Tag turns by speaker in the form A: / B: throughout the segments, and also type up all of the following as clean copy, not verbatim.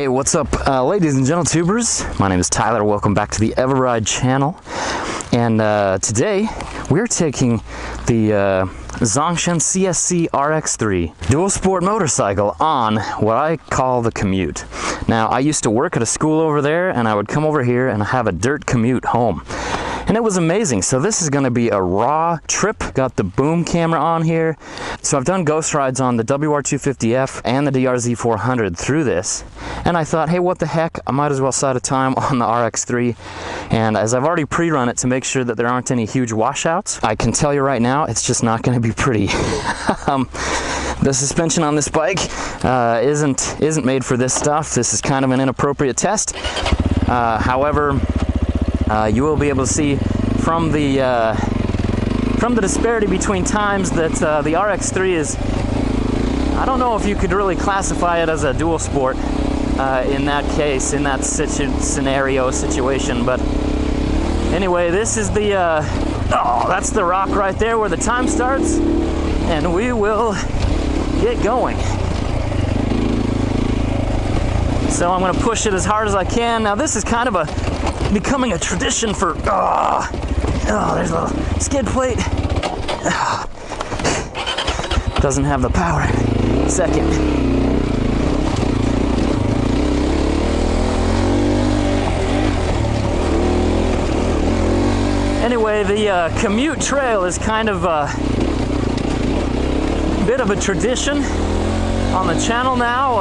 A: Hey, what's up, ladies and gentle tubers? My name is Tyler. Welcome back to the eveRide channel. And today we're taking the Zongshen CSC RX3 dual sport motorcycle on what I call the COMMUTE. Now, I used to work at a school over there, and I would come over here and have a dirt commute home. And it was amazing. So this is going to be a raw trip. Got the boom camera on here. So I've done ghost rides on the WR250F and the DRZ 400 through this. And I thought, hey, what the heck? I might as well set a time on the RX3. And as I've already pre-run it to make sure that there aren't any huge washouts, I can tell you right now, it's just not going to be pretty. The suspension on this bike isn't made for this stuff. This is kind of an inappropriate test. However, you will be able to see from the disparity between times that the RX3 is, I don't know if you could really classify it as a dual sport in that case, in that situation, but anyway, this is the, oh, that's the rock right there where the time starts, and we will get going. So I'm going to push it as hard as I can. Now this is kind of becoming a tradition for, oh, there's a little skid plate. Doesn't have the power. Second. Anyway, the COMMUTE trail is kind of a bit of a tradition on the channel now.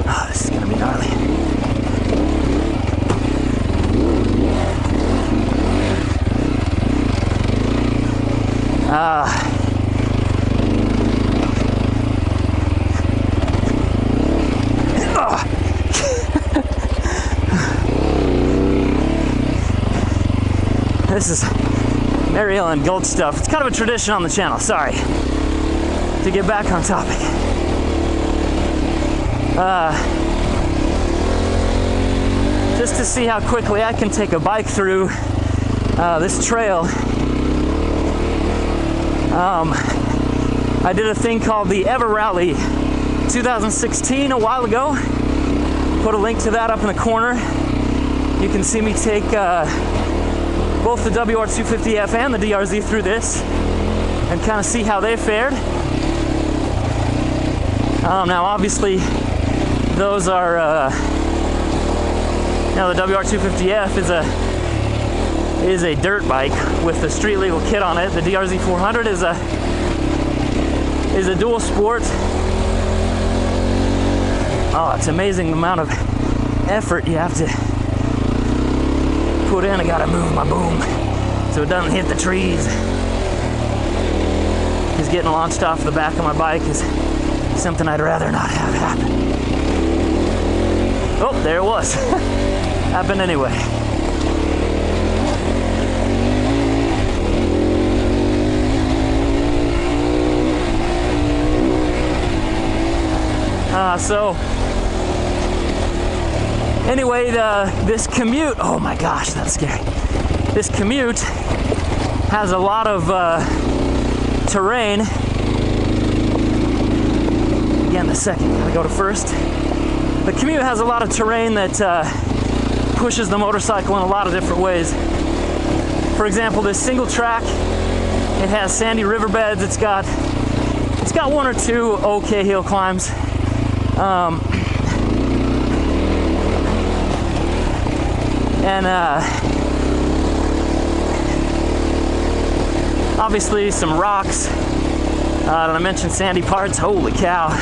A: Oh, this is gonna be gnarly. This is Mary Ellen Gold stuff. It's kind of a tradition on the channel. Sorry. To get back on topic. Just to see how quickly I can take a bike through this trail. I did a thing called the eveRally 2016 a while ago. Put a link to that up in the corner. You can see me take both the WR250F and the DRZ through this and kind of see how they fared. Now obviously those are now the WR250F is a dirt bike with the street legal kit on it. The DRZ 400 is a dual sport. Oh, it's amazing the amount of effort you have to put in. I gotta move my boom so it doesn't hit the trees. Because getting launched off the back of my bike is something I'd rather not have happen. Oh, there it was. Happened anyway. So anyway, this COMMUTE, oh my gosh, that's scary. This COMMUTE has a lot of terrain. Again, the second, gotta go to first. The COMMUTE has a lot of terrain that pushes the motorcycle in a lot of different ways. For example, this single track, it has sandy riverbeds. It's got one or two okay hill climbs. Obviously some rocks. Did I mention sandy parts? Holy cow.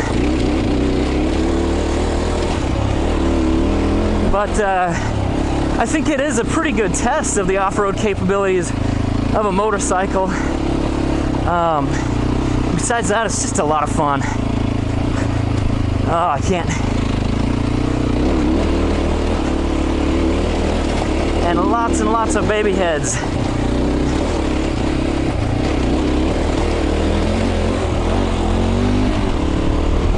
A: But I think it is a pretty good test of the off-road capabilities of a motorcycle. Besides that, it's just a lot of fun. Oh, I can't. And lots of baby heads.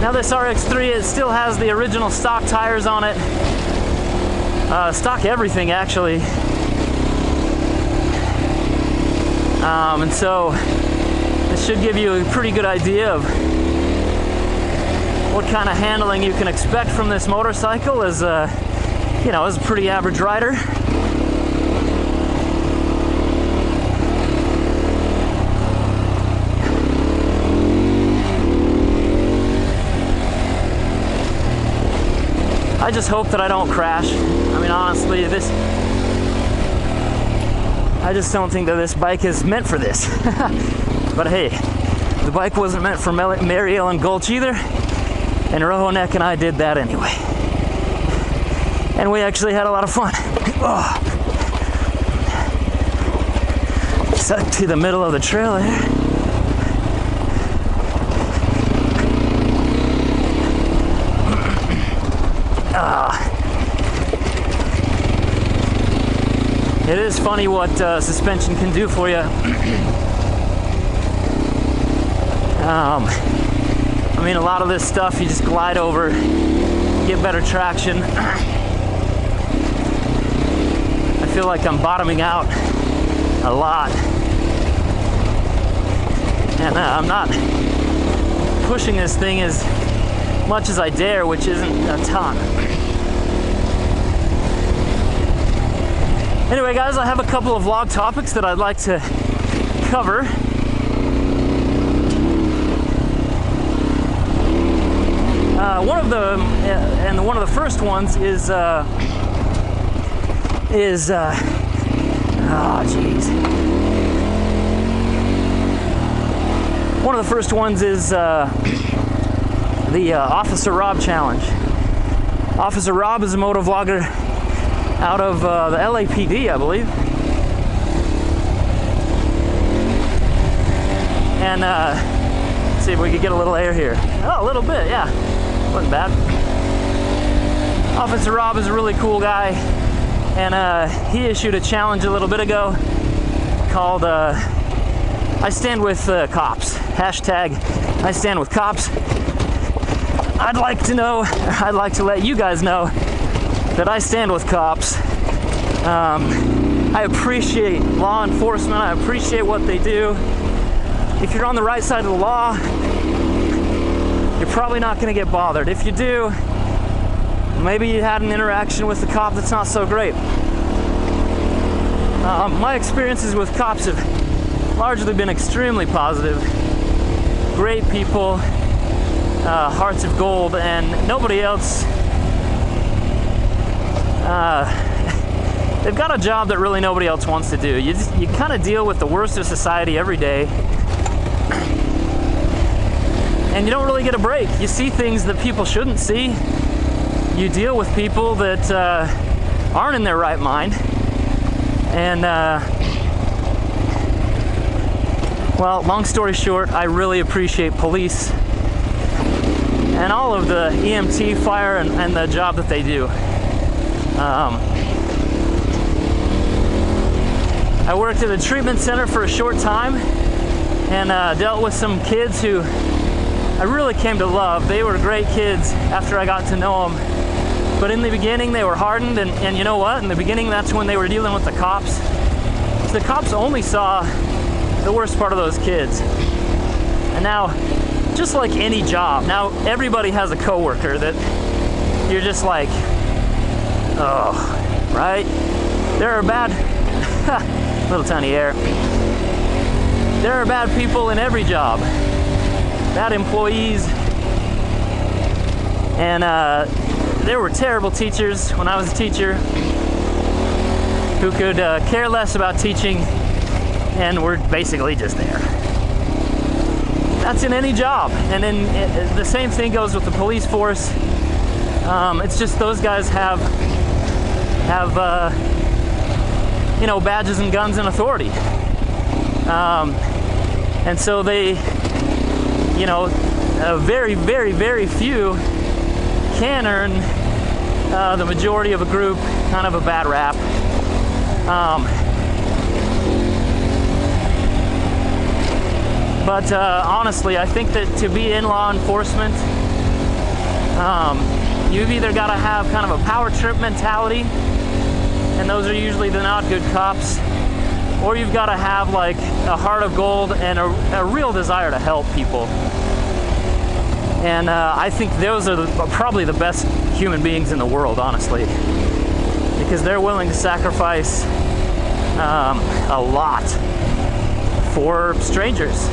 A: Now this RX3, it still has the original stock tires on it. Stock everything, actually. And so this should give you a pretty good idea of what kind of handling you can expect from this motorcycle as a, you know, as a pretty average rider. I just hope that I don't crash. I mean, honestly, I just don't think that this bike is meant for this. But hey, the bike wasn't meant for Mary Ellen Gulch either, and Rojo Neck and I did that anyway. And we actually had a lot of fun. Oh. Stuck to the middle of the trail there. It is funny what suspension can do for you. I mean, a lot of this stuff you just glide over, get better traction. I feel like I'm bottoming out a lot, and I'm not pushing this thing as much as I dare, which isn't a ton. Anyway, guys, I have a couple of vlog topics that I'd like to cover. One of the first ones is oh geez. One of the first ones is the Officer Rob challenge. Officer Rob is a motovlogger out of the LAPD, I believe. And let's see if we could get a little air here. Oh, a little bit, yeah. Wasn't bad. Officer Rob is a really cool guy, and he issued a challenge a little bit ago called I Stand With Cops. Hashtag I Stand With Cops. I'd like to let you guys know that I stand with cops. I appreciate law enforcement. I appreciate what they do. If you're on the right side of the law, you're probably not going to get bothered. If you do, maybe you had an interaction with the cop that's not so great. My experiences with cops have largely been extremely positive. Great people, hearts of gold, and nobody else. They've got a job that really nobody else wants to do. You kind of deal with the worst of society every day, and you don't really get a break. You see things that people shouldn't see. You deal with people that aren't in their right mind, and well, long story short, I really appreciate police and all of the EMT, fire, and the job that they do. I worked at a treatment center for a short time and dealt with some kids who I really came to love. They were great kids after I got to know them. But in the beginning, they were hardened, and you know what? In the beginning, that's when they were dealing with the cops. So the cops only saw the worst part of those kids. And now, just like any job, now everybody has a coworker that you're just like, oh, right? There are bad, little tiny air. There are bad people in every job, bad employees, and there were terrible teachers when I was a teacher who could care less about teaching and were basically just there. That's in any job, and then the same thing goes with the police force. It's just those guys have you know, badges and guns and authority, and so they, you know, very, very, very few can earn the majority of a group kind of a bad rap. But honestly, I think that to be in law enforcement, you've either got to have kind of a power trip mentality, and those are usually the not good cops, or you've got to have like a heart of gold and a real desire to help people. And I think those are probably the best human beings in the world, honestly, because they're willing to sacrifice a lot for strangers.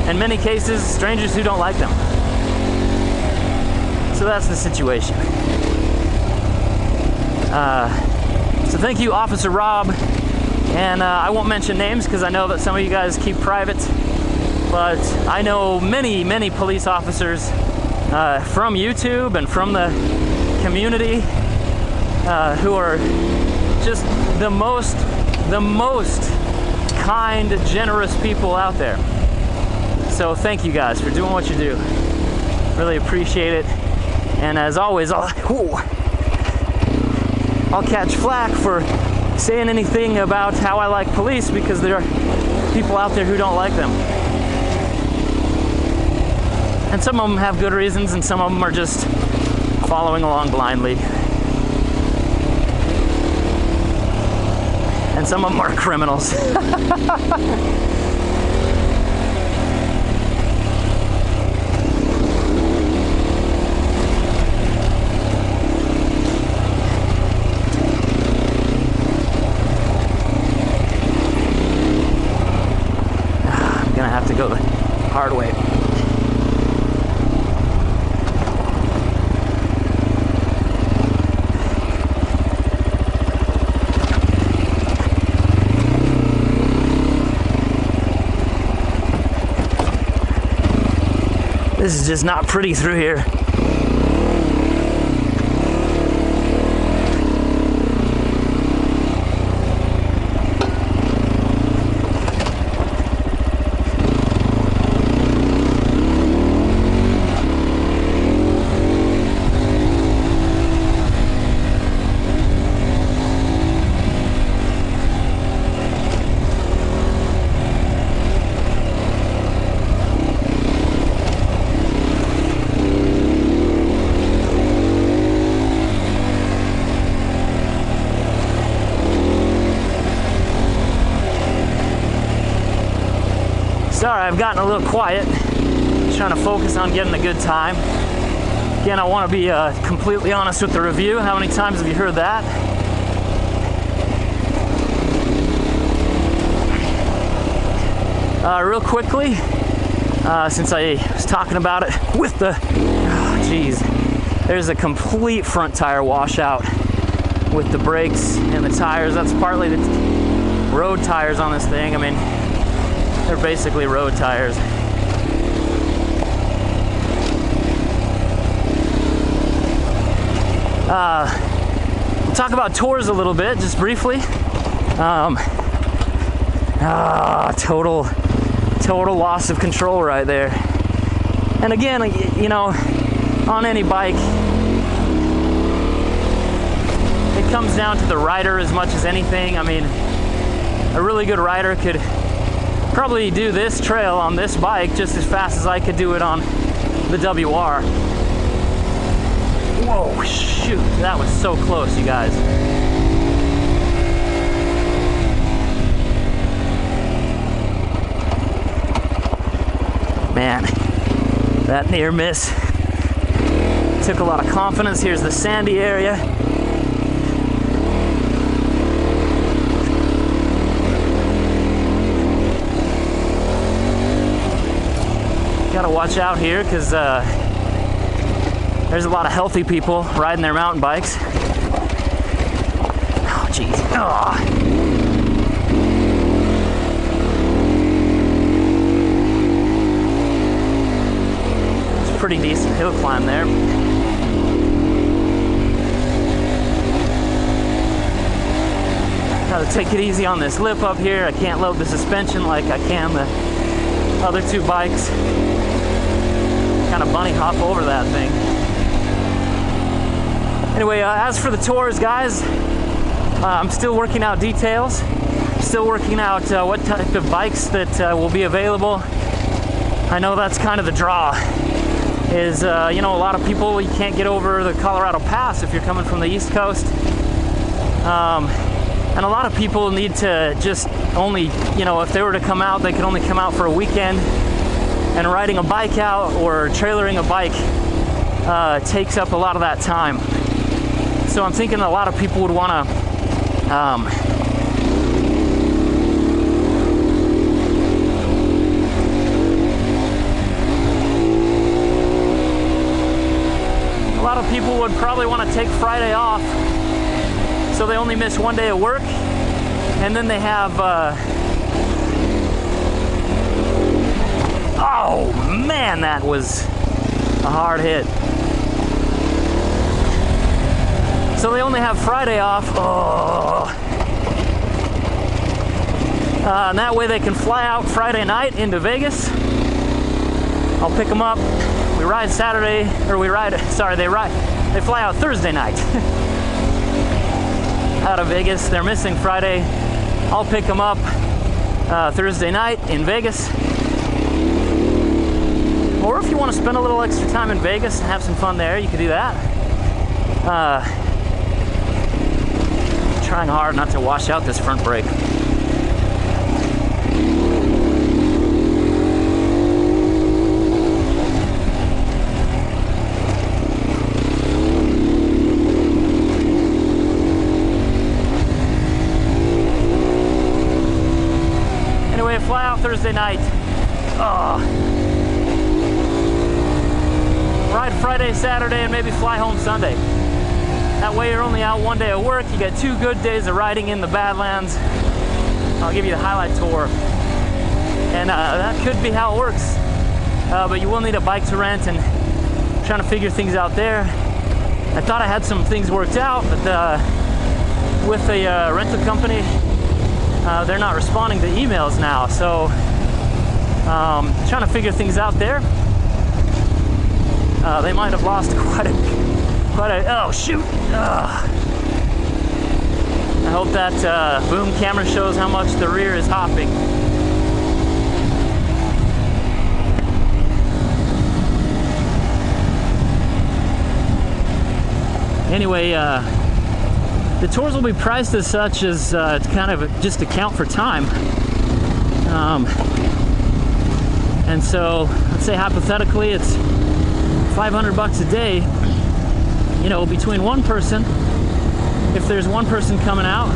A: In many cases, strangers who don't like them. So that's the situation. So thank you, Officer Rob. And I won't mention names because I know that some of you guys keep private. But I know many police officers from YouTube and from the community who are just the most kind, generous people out there. So thank you guys for doing what you do. Really appreciate it. And as always, I'll catch flack for saying anything about how I like police, because there are people out there who don't like them. And some of them have good reasons, and some of them are just following along blindly. And some of them are criminals. I'm gonna have to go the hard way. This is just not pretty through here. Sorry, I've gotten a little quiet. Just trying to focus on getting a good time. Again, I want to be completely honest with the review. How many times have you heard that? Real quickly, since I was talking about it with the, there's a complete front tire washout with the brakes and the tires. That's partly the road tires on this thing. I mean, they're basically road tires. We'll talk about tours a little bit, just briefly. Total loss of control right there. And again, you know, on any bike, it comes down to the rider as much as anything. I mean, a really good rider could probably do this trail on this bike just as fast as I could do it on the WR. Whoa, shoot, that was so close, you guys. Man, that near miss took a lot of confidence. Here's the sandy area. Gotta watch out here because there's a lot of healthy people riding their mountain bikes. Oh, jeez. Oh. It's a pretty decent hill climb there. Gotta take it easy on this lip up here. I can't load the suspension like I can the other two bikes. Kind of bunny hop over that thing. Anyway, as for the tours, guys, I'm still working out details. Still working out what type of bikes that will be available. I know that's kind of the draw. Is you know, a lot of people, you can't get over the Colorado Pass if you're coming from the East Coast. And a lot of people need to just only, you know, if they were to come out, they could only come out for a weekend. and riding a bike out or trailering a bike takes up a lot of that time. So I'm thinking a lot of people would want to people would probably want to take Friday off, so they only miss one day of work, and then they have oh man, that was a hard hit. So they only have Friday off. And that way they can fly out Friday night into Vegas. I'll pick them up. We ride Saturday, or they fly out Thursday night out of Vegas. They're missing Friday. I'll pick them up Thursday night in Vegas. Or if you want to spend a little extra time in Vegas and have some fun there, you could do that. Trying hard not to wash out this front brake. Fly out Thursday night. Ride Friday, Saturday, and maybe fly home Sunday. That way you're only out one day of work. You get 2 good days of riding in the Badlands. I'll give you the highlight tour. And that could be how it works. But you will need a bike to rent, and trying to figure things out there. I thought I had some things worked out, but with the rental company, they're not responding to emails now, so trying to figure things out there. They might have lost quite a oh shoot. I hope that boom camera shows how much the rear is hopping. Anyway, the tours will be priced as such as to kind of just account for time. And so let's say hypothetically it's $500 a day, you know, between one person. If there's one person coming out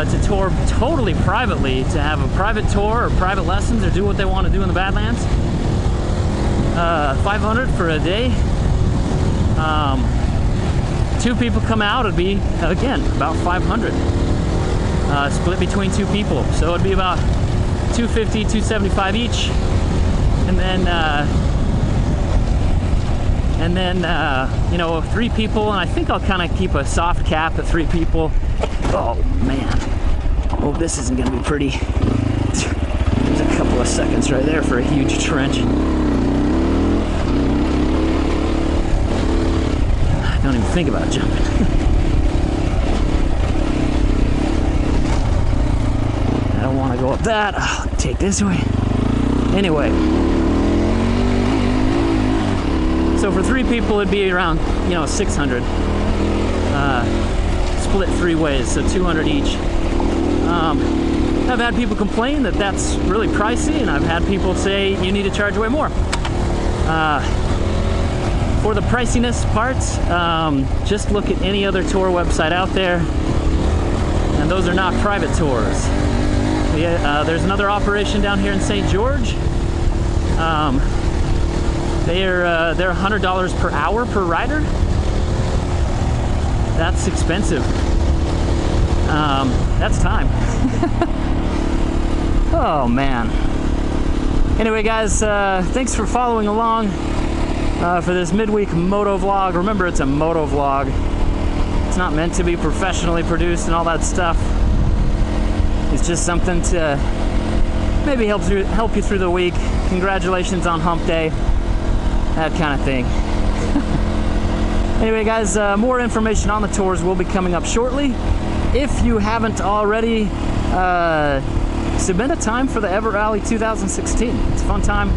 A: to tour totally privately, to have a private tour or private lessons or do what they want to do in the Badlands, $500 for a day. 2 people come out, it'd be, again, about $500. Split between 2 people. So it'd be about $250, $275 each. And then, you know, 3 people, and I think I'll kind of keep a soft cap at 3 people. Oh man, oh, this isn't gonna be pretty. There's a couple of seconds right there for a huge trench. Don't even think about jumping. I don't want to go up that. I'll take this way. Anyway. So for 3 people, it'd be around, you know, 600. Split 3 ways, so 200 each. I've had people complain that that's really pricey, and I've had people say you need to charge way more. For the priciness parts, just look at any other tour website out there, and those are not private tours. There's another operation down here in St. George. They're $100 per hour per rider. That's expensive. That's time. Oh man. Anyway, guys, thanks for following along. For this midweek moto vlog. Remember, it's a moto vlog. It's not meant to be professionally produced and all that stuff. It's just something to maybe help you through the week. Congratulations on hump day, that kind of thing. Anyway, guys, more information on the tours will be coming up shortly. If you haven't already, submit a time for the eveRide 2016. It's a fun time.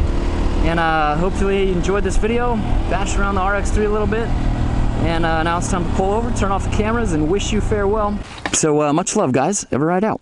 A: And hopefully you enjoyed this video. Bashed around the RX3 a little bit. And now it's time to pull over, turn off the cameras, and wish you farewell. So much love, guys. eveRide out.